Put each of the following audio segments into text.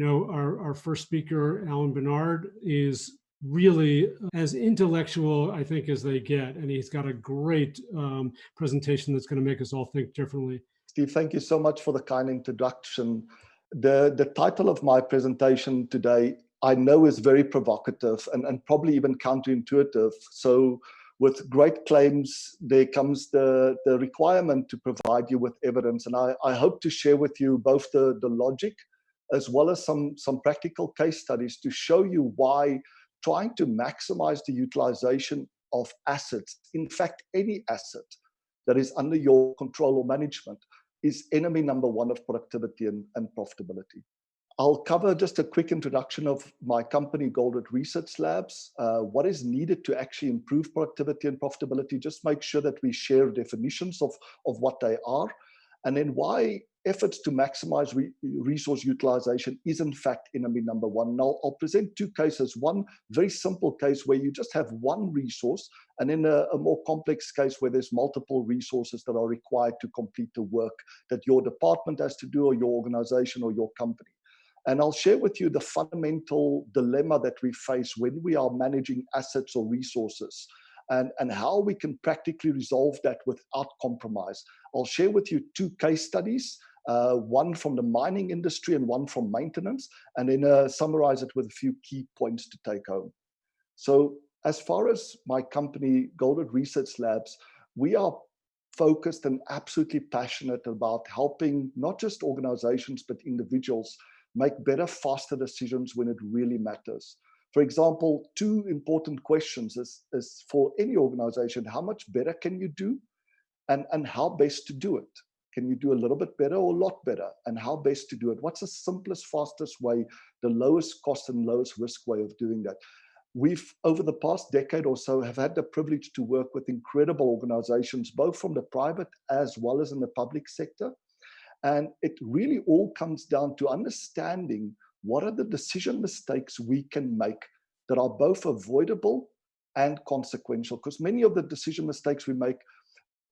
our first speaker, Alan Barnard, is really as intellectual, I think, as they get. And he's got a great presentation that's going to make us all think differently. Steve, thank you so much for the kind introduction. The title of my presentation today, I know, is very provocative and probably even counterintuitive. So with great claims, there comes the requirement to provide you with evidence. And I hope to share with you both the logic as well as some practical case studies to show you why trying to maximize the utilization of assets, in fact, any asset that is under your control or management, is enemy number one of productivity and profitability. I'll cover just a quick introduction of my company, Goldratt Research Labs, what is needed to actually improve productivity and profitability, just make sure that we share definitions of what they are, and then why efforts to maximize resource utilization is in fact enemy number one. Now, I'll present two cases, one very simple case where you just have one resource, and then a more complex case where there's multiple resources that are required to complete the work that your department has to do, or your organization or your company. And I'll share with you the fundamental dilemma that we face when we are managing assets or resources, and how we can practically resolve that without compromise. I'll share with you two case studies, one from the mining industry and one from maintenance, and then summarize it with a few key points to take home. So as far as my company, Goldratt Research Labs, we are focused and absolutely passionate about helping not just organizations, but individuals make better, faster decisions when it really matters. For example, two important questions is for any organization: how much better can you do, and how best to do it? Can you do a little bit better or a lot better? And how best to do it? What's the simplest, fastest way, the lowest cost and lowest risk way of doing that? We've, over the past decade or so, have had the privilege to work with incredible organizations, both from the private as well as in the public sector. And it really all comes down to understanding what are the decision mistakes we can make that are both avoidable and consequential. Because many of the decision mistakes we make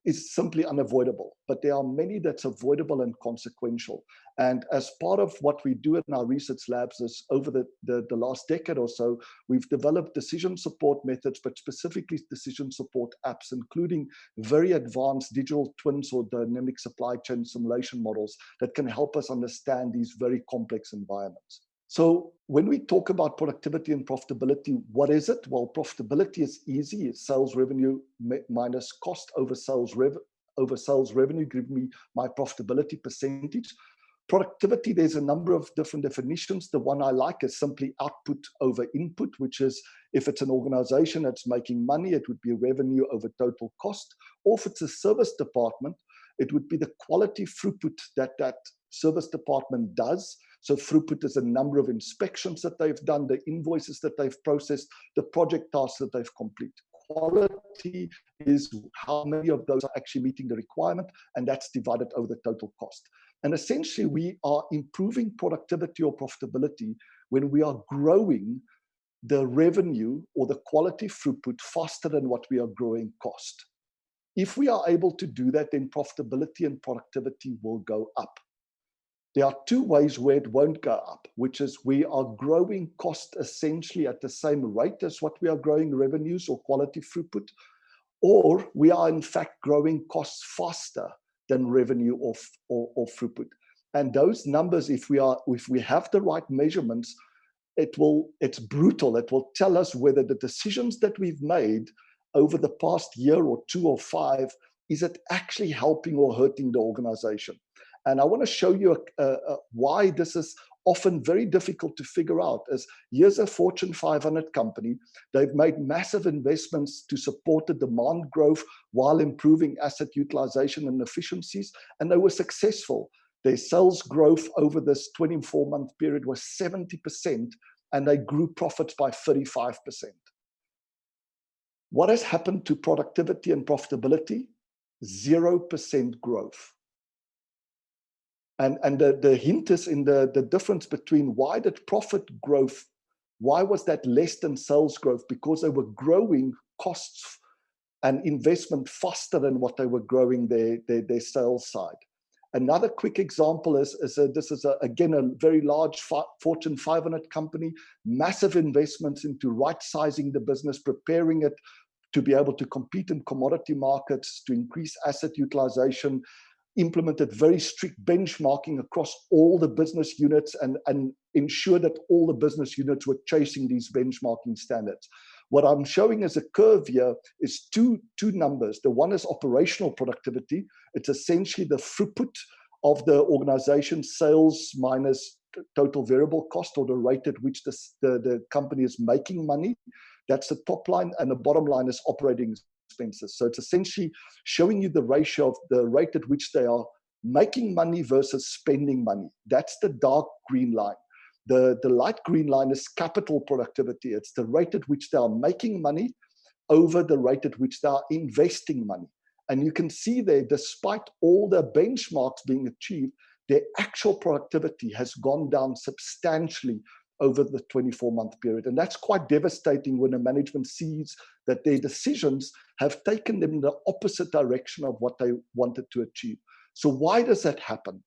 is simply unavoidable, but there are many that's avoidable and consequential. And as part of what we do in our research labs is over the last decade or so, we've developed decision support methods, but specifically decision support apps, including very advanced digital twins or dynamic supply chain simulation models that can help us understand these very complex environments. So when we talk about productivity and profitability, what is it? Well, profitability is easy. It's sales revenue minus cost over sales revenue, give me my profitability percentage. Productivity, there's a number of different definitions. The one I like is simply output over input, which is if it's an organization that's making money, it would be revenue over total cost. Or if it's a service department, it would be the quality throughput that service department does. So throughput is a number of inspections that they've done, the invoices that they've processed, the project tasks that they've completed. Quality is how many of those are actually meeting the requirement, and that's divided over the total cost. And essentially, we are improving productivity or profitability when we are growing the revenue or the quality throughput faster than what we are growing cost. If we are able to do that, then profitability and productivity will go up. There are two ways where it won't go up, which is we are growing cost essentially at the same rate as what we are growing revenues or quality throughput, or we are in fact growing costs faster than revenue or throughput. And those numbers, if we have the right measurements, it's brutal. It will tell us whether the decisions that we've made over the past year or 2 or 5, is it actually helping or hurting the organization? And I want to show you why this is often very difficult to figure out. As here's a Fortune 500 company. They've made massive investments to support the demand growth while improving asset utilization and efficiencies, and they were successful. Their sales growth over this 24-month period was 70%, and they grew profits by 35%. What has happened to productivity and profitability? 0% growth. And the hint is in the difference between why did profit growth, why was that less than sales growth? Because they were growing costs and investment faster than what they were growing their sales side. Another quick example is again, a very large Fortune 500 company, massive investments into right-sizing the business, preparing it to be able to compete in commodity markets, to increase asset utilization, implemented very strict benchmarking across all the business units and ensure that all the business units were chasing these benchmarking standards. What I'm showing as a curve here is two numbers. The one is operational productivity. It's essentially the throughput of the organization, sales minus total variable cost, or the rate at which the company is making money. That's the top line, and the bottom line is operating expenses. So it's essentially showing you the ratio of the rate at which they are making money versus spending money. That's the dark green line. The light green line is capital productivity. It's the rate at which they are making money over the rate at which they are investing money. And you can see there, despite all the benchmarks being achieved, their actual productivity has gone down substantially over the 24-month period. And that's quite devastating when a management sees that their decisions have taken them in the opposite direction of what they wanted to achieve. So why does that happen?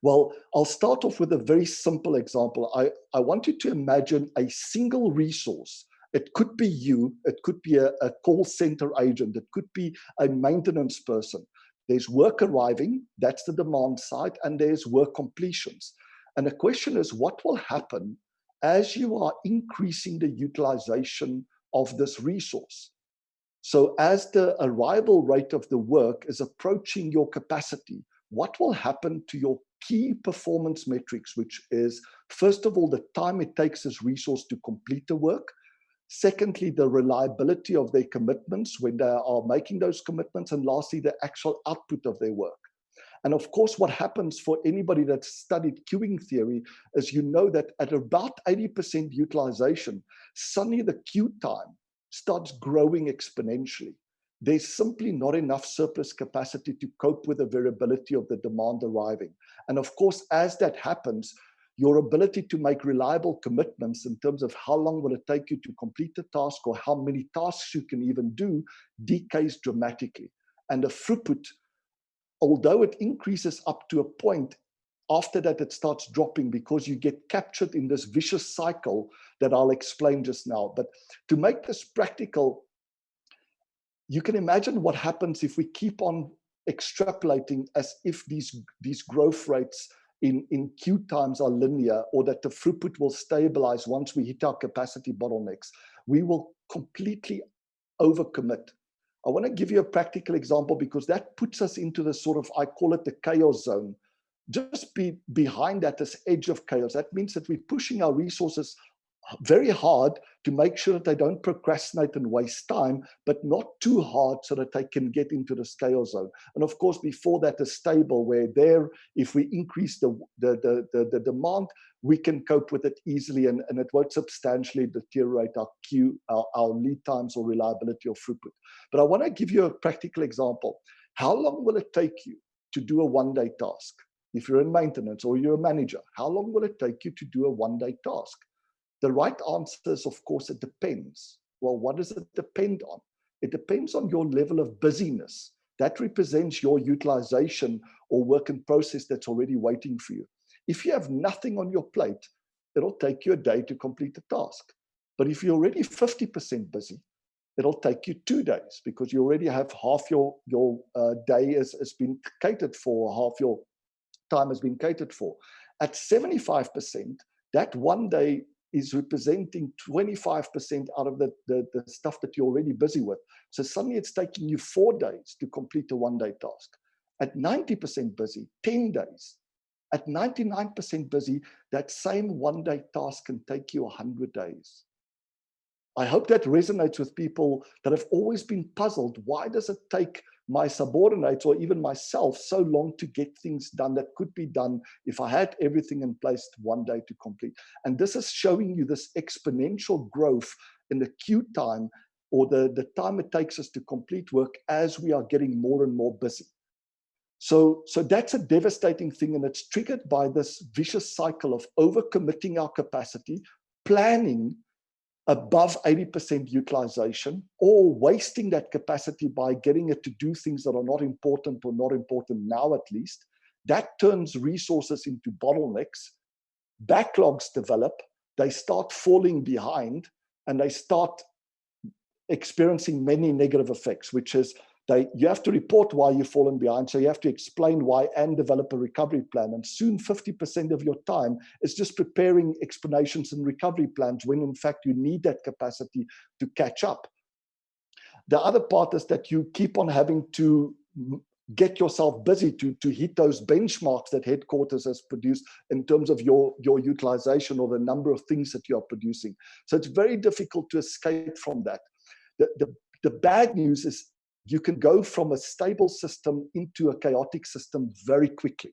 Well, I'll start off with a very simple example. I want you to imagine a single resource. It could be you, it could be a call center agent, it could be a maintenance person. There's work arriving, that's the demand side, and there's work completions. And the question is, what will happen as you are increasing the utilization of this resource? So as the arrival rate of the work is approaching your capacity, what will happen to your key performance metrics, which is, first of all, the time it takes this resource to complete the work. Secondly, the reliability of their commitments when they are making those commitments. And lastly, the actual output of their work. And of course, what happens for anybody that's studied queuing theory is you know that at about 80% utilization, suddenly the queue time starts growing exponentially. There's simply not enough surplus capacity to cope with the variability of the demand arriving. And of course, as that happens, your ability to make reliable commitments in terms of how long will it take you to complete the task or how many tasks you can even do decays dramatically. And the throughput, although it increases up to a point, after that it starts dropping because you get captured in this vicious cycle that I'll explain just now. But to make this practical, you can imagine what happens if we keep on extrapolating as if these growth rates in queue times are linear, or that the throughput will stabilize once we hit our capacity bottlenecks. We will completely overcommit. I want to give you a practical example because that puts us into the sort of, I call it the chaos zone. Just behind that, this edge of chaos. That means that we're pushing our resources very hard to make sure that they don't procrastinate and waste time, but not too hard so that they can get into the scale zone. And of course, before that is stable, where there, if we increase the demand, we can cope with it easily, and it won't substantially deteriorate our queue, our lead times or reliability or throughput. But I want to give you a practical example. How long will it take you to do a one-day task? If you're in maintenance or you're a manager, how long will it take you to do a one-day task? The right answer is, of course, it depends. Well, what does it depend on? It depends on your level of busyness. That represents your utilization or work in process that's already waiting for you. If you have nothing on your plate, it'll take you a day to complete the task. But if you're already 50% busy, it'll take you 2 days because you already have half your day has been catered for, half your time has been catered for. At 75%, that 1 day is representing 25% out of the stuff that you're already busy with. So suddenly it's taking you 4 days to complete a one-day task. At 90% busy, 10 days. At 99% busy, that same one-day task can take you 100 days. I hope that resonates with people that have always been puzzled. Why does it take my subordinates or even myself so long to get things done that could be done if I had everything in place 1 day to complete? And this is showing you this exponential growth in the queue time, or the time it takes us to complete work as we are getting more and more busy. So that's a devastating thing, and it's triggered by this vicious cycle of overcommitting our capacity, planning above 80% utilization, or wasting that capacity by getting it to do things that are not important or not important now at least. That turns resources into bottlenecks. Backlogs develop, they start falling behind, and they start experiencing many negative effects, which is you have to report why you've fallen behind. So you have to explain why and develop a recovery plan. And soon 50% of your time is just preparing explanations and recovery plans when in fact you need that capacity to catch up. The other part is that you keep on having to get yourself busy to hit those benchmarks that headquarters has produced in terms of your utilization or the number of things that you are producing. So it's very difficult to escape from that. The bad news is you can go from a stable system into a chaotic system very quickly,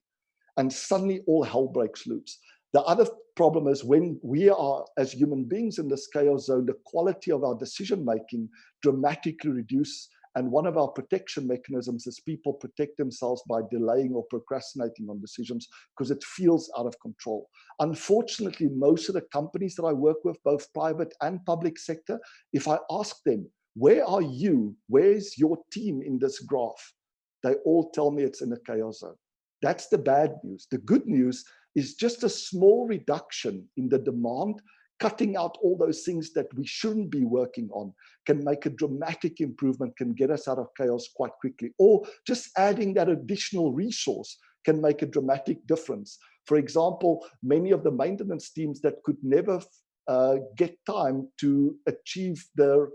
and suddenly all hell breaks loose. The other problem is when we are, as human beings in this chaos zone, the quality of our decision-making dramatically reduces. And one of our protection mechanisms is people protect themselves by delaying or procrastinating on decisions because it feels out of control. Unfortunately, most of the companies that I work with, both private and public sector, if I ask them, where are you? Where's your team in this graph? They all tell me it's in a chaos zone. That's the bad news. The good news is just a small reduction in the demand, cutting out all those things that we shouldn't be working on can make a dramatic improvement, can get us out of chaos quite quickly. Or just adding that additional resource can make a dramatic difference. For example, many of the maintenance teams that could never get time to achieve their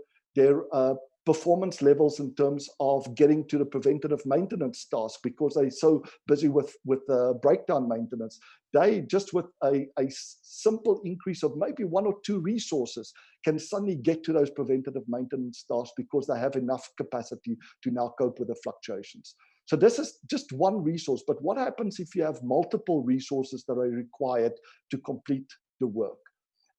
performance levels in terms of getting to the preventative maintenance task because they're so busy with breakdown maintenance. They just with a simple increase of maybe 1 or 2 resources can suddenly get to those preventative maintenance tasks because they have enough capacity to now cope with the fluctuations. So this is just one resource, but what happens if you have multiple resources that are required to complete the work?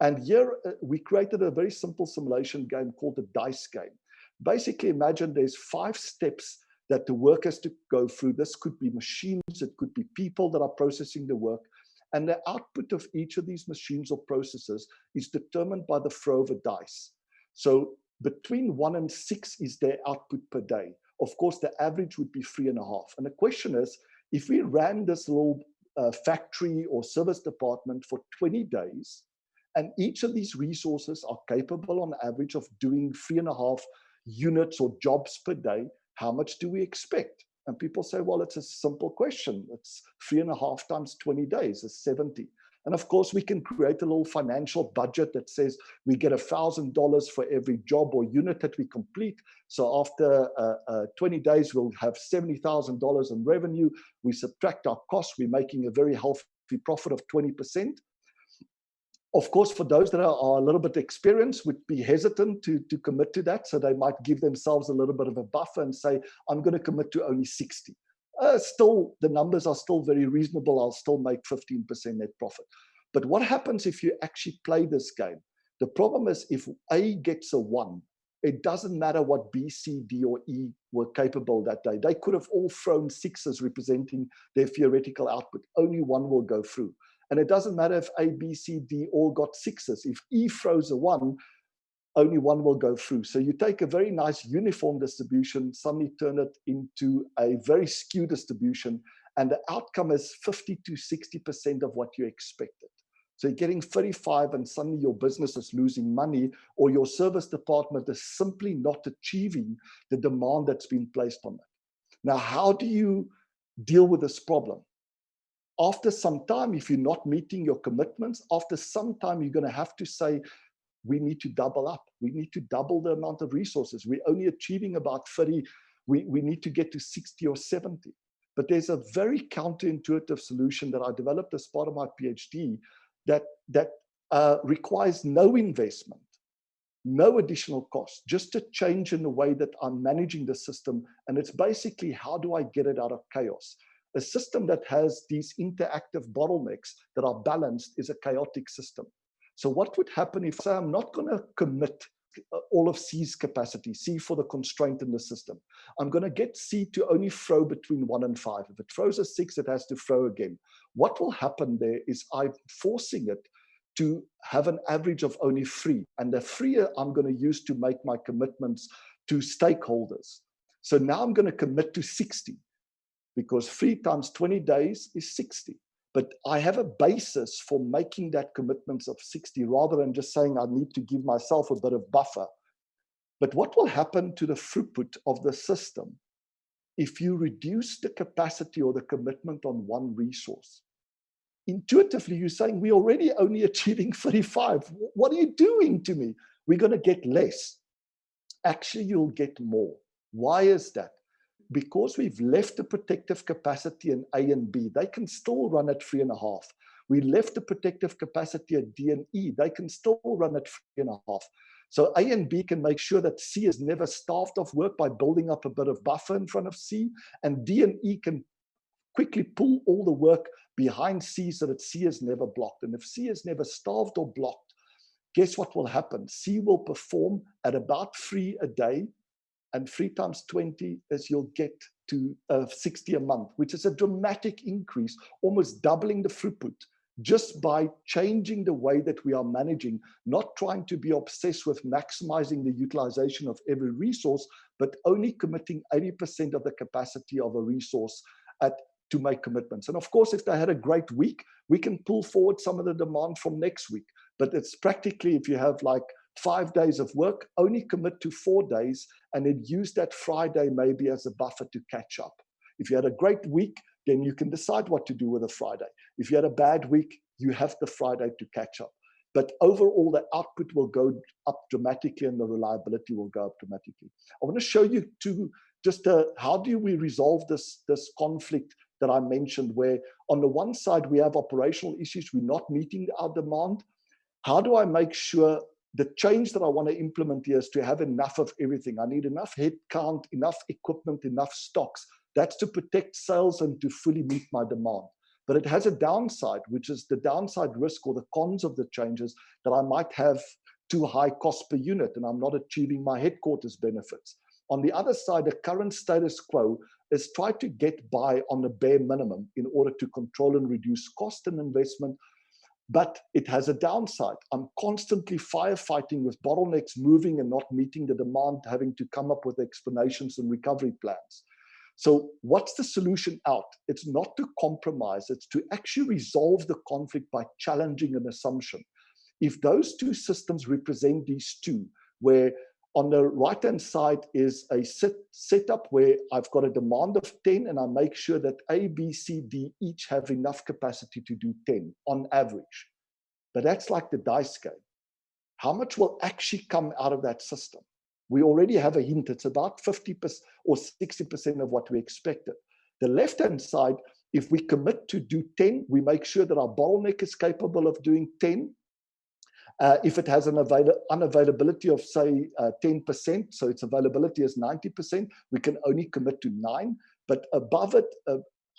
And here we created a very simple simulation game called the DICE game. Basically, imagine there's 5 steps that the work has to go through. This could be machines, it could be people that are processing the work. And the output of each of these machines or processes is determined by the throw of a dice. So between 1 and 6 is their output per day. Of course, the average would be 3.5. And the question is, if we ran this little factory or service department for 20 days, and each of these resources are capable on average of doing 3.5 units or jobs per day, how much do we expect? And people say, well, it's a simple question. It's 3.5 times 20 days is 70. And of course, we can create a little financial budget that says we get $1,000 for every job or unit that we complete. So after 20 days, we'll have $70,000 in revenue. We subtract our costs. We're making a very healthy profit of 20%. Of course, for those that are a little bit experienced, would be hesitant to commit to that. So they might give themselves a little bit of a buffer and say, I'm going to commit to only 60. Still, the numbers are still very reasonable. I'll still make 15% net profit. But what happens if you actually play this game? The problem is if A gets a 1, it doesn't matter what B, C, D, or E were capable that day. They could have all thrown 6s representing their theoretical output. Only 1 will go through. And it doesn't matter if A, B, C, D all got 6s. If E throws a 1, only 1 will go through. So you take a very nice uniform distribution, suddenly turn it into a very skewed distribution, and the outcome is 50 to 60% of what you expected. So you're getting 35 and suddenly your business is losing money, or your service department is simply not achieving the demand that's been placed on it. Now, how do you deal with this problem? After some time, if you're not meeting your commitments, after some time, you're going to have to say, we need to double up. We need to double the amount of resources. We're only achieving about 30. We need to get to 60 or 70. But there's a very counterintuitive solution that I developed as part of my PhD that requires no investment, no additional cost, just a change in the way that I'm managing the system. And it's basically, how do I get it out of chaos? A system that has these interactive bottlenecks that are balanced is a chaotic system. So what would happen if, say, I'm not going to commit all of C's capacity, C for the constraint in the system. I'm going to get C to only throw between 1 and 5. If it throws a 6, it has to throw again. What will happen there is I'm forcing it to have an average of only 3. And the 3 I'm going to use to make my commitments to stakeholders. So now I'm going to commit to 60. because 3 times 20 days is 60. But I have a basis for making that commitment of 60 rather than just saying I need to give myself a bit of buffer. But what will happen to the throughput of the system if you reduce the capacity or the commitment on one resource? Intuitively, you're saying we're already only achieving 35. What are you doing to me? We're going to get less. Actually, you'll get more. Why is that? Because we've left the protective capacity in A and B. They can still run at 3.5. We left the protective capacity at D and E. They can still run at 3.5. So A and B can make sure that C is never starved of work by building up a bit of buffer in front of C. And D and E can quickly pull all the work behind C so that C is never blocked. And if C is never starved or blocked, guess what will happen? C will perform at about 3 a day, and 3 times 20 is you'll get to 60 a month, which is a dramatic increase, almost doubling the throughput, just by changing the way that we are managing, not trying to be obsessed with maximizing the utilization of every resource, but only committing 80% of the capacity of a resource to make commitments. And of course, if they had a great week, we can pull forward some of the demand from next week. But it's practically, if you have like 5 days of work, only commit to 4 days and then use that Friday maybe as a buffer to catch up. If you had a great week, then you can decide what to do with a Friday. If you had a bad week, you have the Friday to catch up. But overall, the output will go up dramatically and the reliability will go up dramatically. I want to show you how do we resolve this conflict that I mentioned, where on the one side, we have operational issues, we're not meeting our demand. How do I make sure the change that I want to implement here is to have enough of everything? I need enough headcount, enough equipment, enough stocks. That's to protect sales and to fully meet my demand. But it has a downside, which is the downside risk or the cons of the changes, that I might have too high cost per unit and I'm not achieving my headquarters benefits. On the other side, the current status quo is try to get by on the bare minimum in order to control and reduce cost and investment. But it has a downside. I'm constantly firefighting with bottlenecks moving and not meeting the demand, having to come up with explanations and recovery plans. So what's the solution out? It's not to compromise. It's to actually resolve the conflict by challenging an assumption. If those two systems represent these two, where on the right-hand side is a setup where I've got a demand of 10 and I make sure that A, B, C, D each have enough capacity to do 10 on average. But that's like the dice game. How much will actually come out of that system? We already have a hint. It's about 50% or 60% of what we expected. The left-hand side, if we commit to do 10, we make sure that our bottleneck is capable of doing 10. If it has an unavailability of, say, 10%, so its availability is 90%, we can only commit to 9. But above it,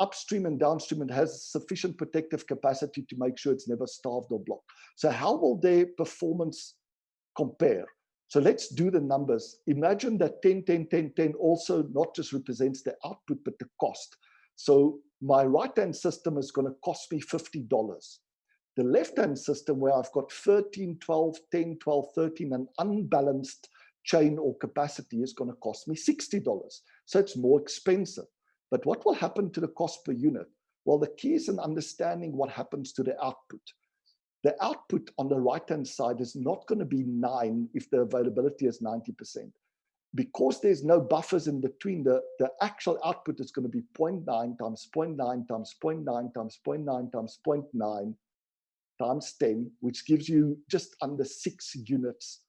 upstream and downstream, it has sufficient protective capacity to make sure it's never starved or blocked. So how will their performance compare? So let's do the numbers. Imagine that 10, 10, 10, 10 also not just represents the output, but the cost. So my right-hand system is going to cost me $50. The left-hand system, where I've got 13, 12, 10, 12, 13, an unbalanced chain or capacity, is going to cost me $60. So it's more expensive. But what will happen to the cost per unit? Well, the key is in understanding what happens to the output. The output on the right-hand side is not going to be 9 if the availability is 90%. Because there's no buffers in between, the actual output is going to be 0.9 times 0.9 times 0.9 times 0.9 times 0.9 times 10, which gives you just under 6 units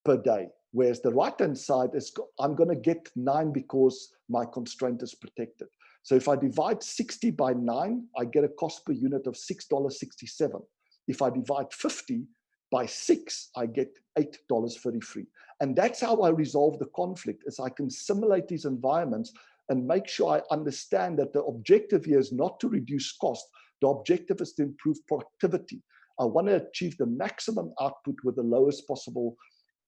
per day. Whereas the right-hand side is, I'm going to get 9 because my constraint is protected. So if I divide 60 by 9, I get a cost per unit of $6.67. If I divide 50 by 6, I get $8.33. And that's how I resolve the conflict, is I can simulate these environments and make sure I understand that the objective here is not to reduce cost. The objective is to improve productivity. I want to achieve the maximum output with the lowest possible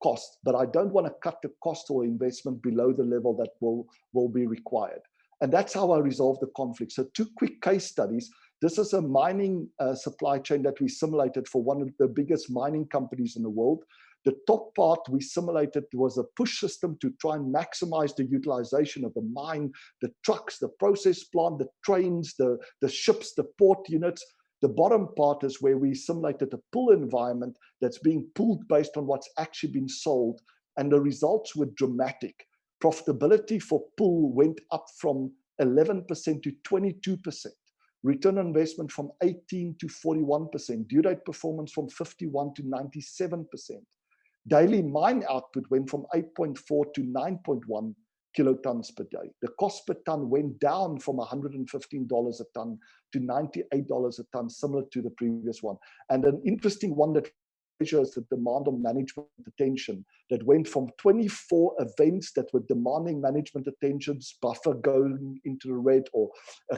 cost, but I don't want to cut the cost or investment below the level that will be required. And that's how I resolve the conflict. So 2 quick case studies. This is a mining supply chain that we simulated for one of the biggest mining companies in the world. The top part we simulated was a push system to try and maximize the utilization of the mine, the trucks, the process plant, the trains, the ships, the port units. The bottom part is where we simulated a pull environment that's being pulled based on what's actually been sold. And the results were dramatic. Profitability for pull went up from 11% to 22%. Return on investment from 18 to 41%. Due date performance from 51 to 97%. Daily mine output went from 8.4 to 9.1 kilotons per day. The cost per ton went down from $115 a ton to $98 a ton, similar to the previous one. And an interesting one that measures the demand on management attention, that went from 24 events that were demanding management attentions, buffer going into the red, or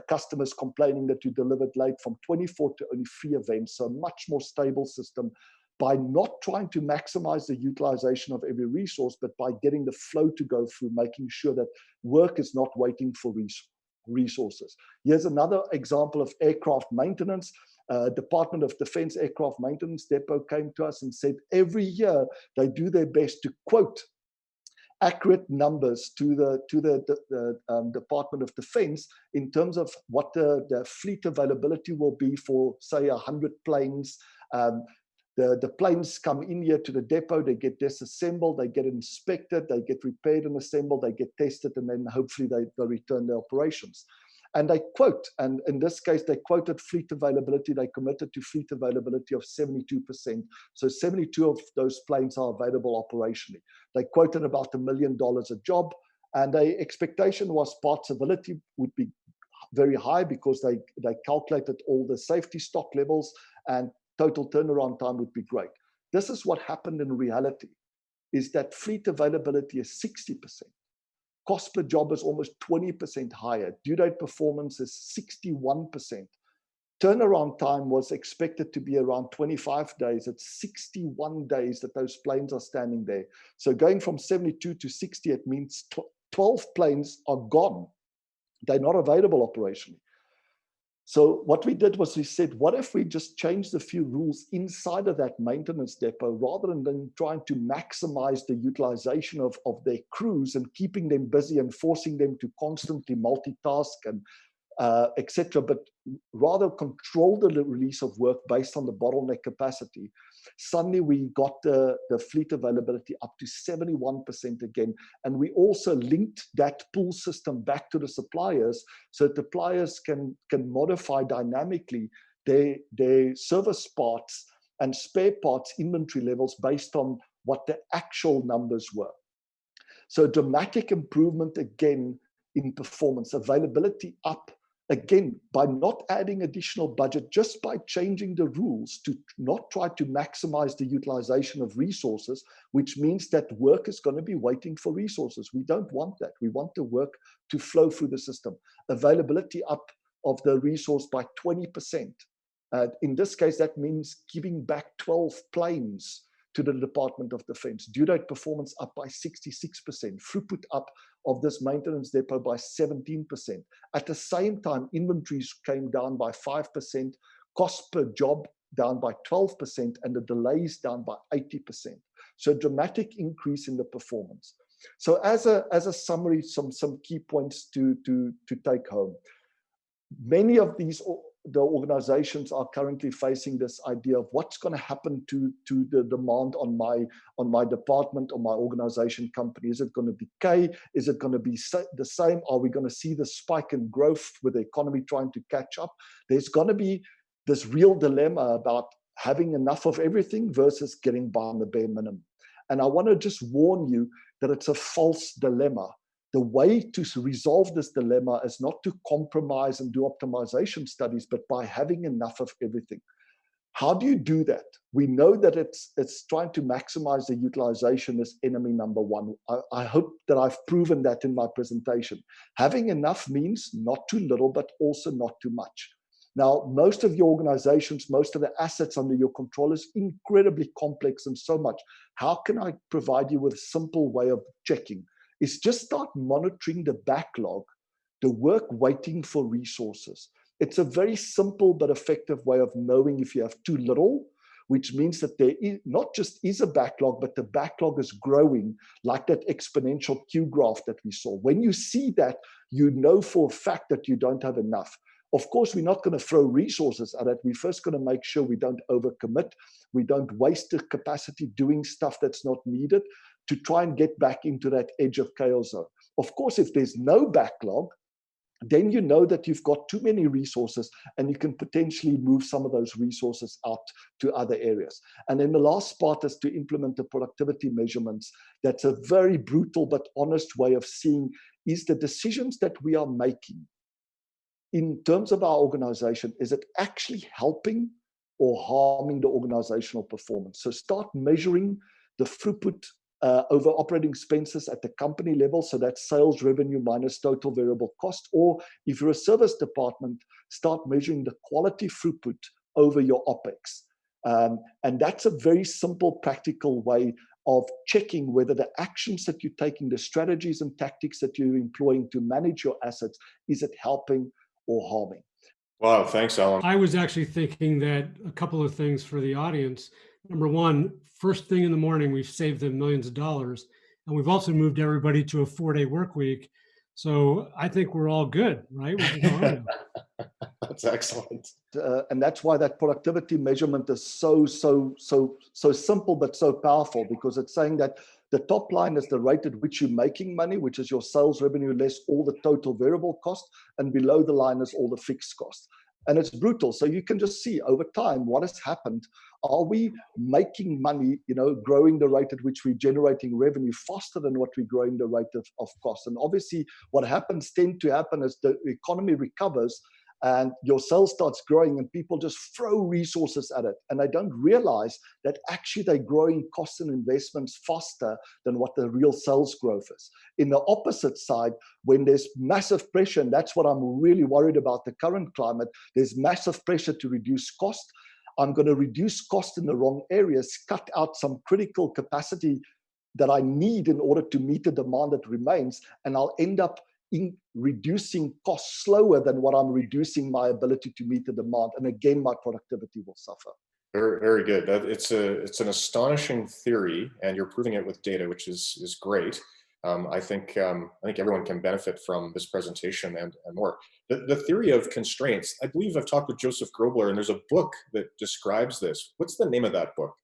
customers complaining that you delivered late, from 24 to only 3 events. So a much more stable system, by not trying to maximize the utilization of every resource, but by getting the flow to go through, making sure that work is not waiting for resources. Here's another example of aircraft maintenance. Department of Defense Aircraft Maintenance Depot came to us and said every year they do their best to quote accurate numbers to the Department of Defense in terms of what the fleet availability will be for, say, 100 planes. The planes come in here to the depot, they get disassembled, they get inspected, they get repaired and assembled, they get tested, and then hopefully they return their operations. And they quote, and in this case, they quoted fleet availability. They committed to fleet availability of 72%. So 72 of those planes are available operationally. They quoted about $1 million a job, and the expectation was partsability would be very high because they calculated all the safety stock levels, and total turnaround time would be great. This is what happened in reality, is that fleet availability is 60%. Cost per job is almost 20% higher. Due date performance is 61%. Turnaround time was expected to be around 25 days. It's 61 days that those planes are standing there. So going from 72 to 60, it means 12 planes are gone. They're not available operationally. So what we did was we said, what if we just changed a few rules inside of that maintenance depot, rather than trying to maximize the utilization of their crews and keeping them busy and forcing them to constantly multitask and etc., but rather control the release of work based on the bottleneck capacity. Suddenly we got the fleet availability up to 71% again. And we also linked that pool system back to the suppliers, so that the suppliers can modify dynamically their service parts and spare parts inventory levels based on what the actual numbers were. So dramatic improvement again in performance, availability up. Again, by not adding additional budget, just by changing the rules to not try to maximize the utilization of resources, which means that work is going to be waiting for resources. We don't want that. We want the work to flow through the system. Availability up of the resource by 20%. In this case, that means giving back 12 planes to the Department of Defense. Due date performance up by 66%. Throughput up of this maintenance depot by 17%. At the same time, inventories came down by 5%, cost per job down by 12%, and the delays down by 80%. So a dramatic increase in the performance. So as a summary, some key points to take home. Many of the organizations are currently facing this idea of what's going to happen to the demand on my department or my organization company. Is it going to decay? Is it going to be the same? Are we going to see the spike in growth with the economy trying to catch up? There's going to be this real dilemma about having enough of everything versus getting by on the bare minimum. And I want to just warn you that it's a false dilemma. The way to resolve this dilemma is not to compromise and do optimization studies, but by having enough of everything. How do you do that? We know that it's trying to maximize the utilization is enemy number one. I hope that I've proven that in my presentation. Having enough means not too little, but also not too much. Now, most of your organizations, most of the assets under your control is incredibly complex and so much. How can I provide you with a simple way of checking? Is just start monitoring the backlog, the work waiting for resources. It's a very simple but effective way of knowing if you have too little, which means that there is not just is a backlog, but the backlog is growing like that exponential Q graph that we saw. When you see that, you know for a fact that you don't have enough. Of course, we're not going to throw resources at it. We're first going to make sure we don't overcommit. We don't waste the capacity doing stuff that's not needed to try and get back into that edge of chaos zone. Of course, if there's no backlog, then you know that you've got too many resources and you can potentially move some of those resources out to other areas. And then the last part is to implement the productivity measurements. That's a very brutal but honest way of seeing is the decisions that we are making in terms of our organization, is it actually helping or harming the organizational performance? So start measuring the throughput over operating expenses at the company level. So that's sales revenue minus total variable cost. Or if you're a service department, start measuring the quality throughput over your OPEX. And that's a very simple, practical way of checking whether the actions that you're taking, the strategies and tactics that you're employing to manage your assets, is it helping or harming? Wow, thanks, Alan. I was actually thinking that a couple of things for the audience. Number one, first thing in the morning, we've saved them millions of dollars. And we've also moved everybody to a 4-day work week. So I think we're all good, right? We can go home now. That's excellent. And that's why that productivity measurement is so simple, but so powerful, because it's saying that the top line is the rate at which you're making money, which is your sales revenue less all the total variable cost, and below the line is all the fixed cost. And it's brutal. So you can just see over time what has happened. Are we making money, growing the rate at which we're generating revenue faster than what we're growing the rate of cost? And obviously what tends to happen is the economy recovers and your sales starts growing and people just throw resources at it. And they don't realize that actually they're growing costs and investments faster than what the real sales growth is. In the opposite side, when there's massive pressure, and that's what I'm really worried about the current climate, there's massive pressure to reduce cost. I'm going to reduce cost in the wrong areas, cut out some critical capacity that I need in order to meet the demand that remains, and I'll end up in reducing costs slower than what I'm reducing my ability to meet the demand. And again, my productivity will suffer. Very, very good. It's an astonishing theory, and you're proving it with data, which is great. I think everyone can benefit from this presentation and more. The theory of constraints, I believe I've talked with Joseph Grobler, and there's a book that describes this. What's the name of that book?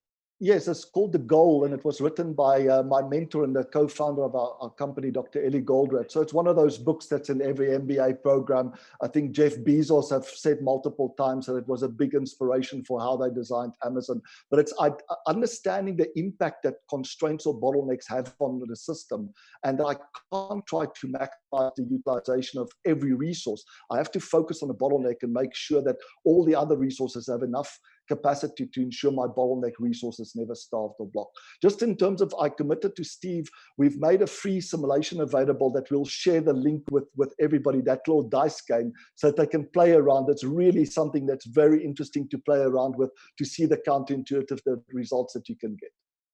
Yes, it's called The Goal, and it was written by my mentor and the co-founder of our company, Dr. Eli Goldratt. So it's one of those books that's in every MBA program. I think Jeff Bezos have said multiple times that it was a big inspiration for how they designed Amazon. But it's understanding the impact that constraints or bottlenecks have on the system. And I can't try to maximize the utilization of every resource. I have to focus on the bottleneck and make sure that all the other resources have enough capacity to ensure my bottleneck resources never starved or blocked. Just in terms of, I committed to Steve, we've made a free simulation available that we'll share the link with everybody, that little dice game, so that they can play around. It's really something that's very interesting to play around with, to see the counterintuitive results that you can get.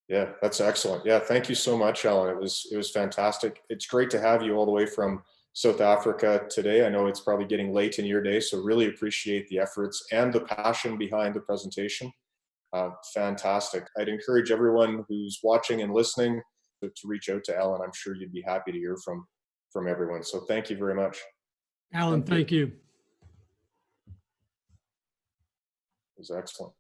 Yeah, that's excellent. Yeah, thank you so much, Alan. It was fantastic. It's great to have you all the way from South Africa today. I know it's probably getting late in your day, so really appreciate the efforts and the passion behind the presentation. Fantastic. I'd encourage everyone who's watching and listening to reach out to Alan. I'm sure you'd be happy to hear from everyone. So thank you very much. Alan, thank you. It was excellent.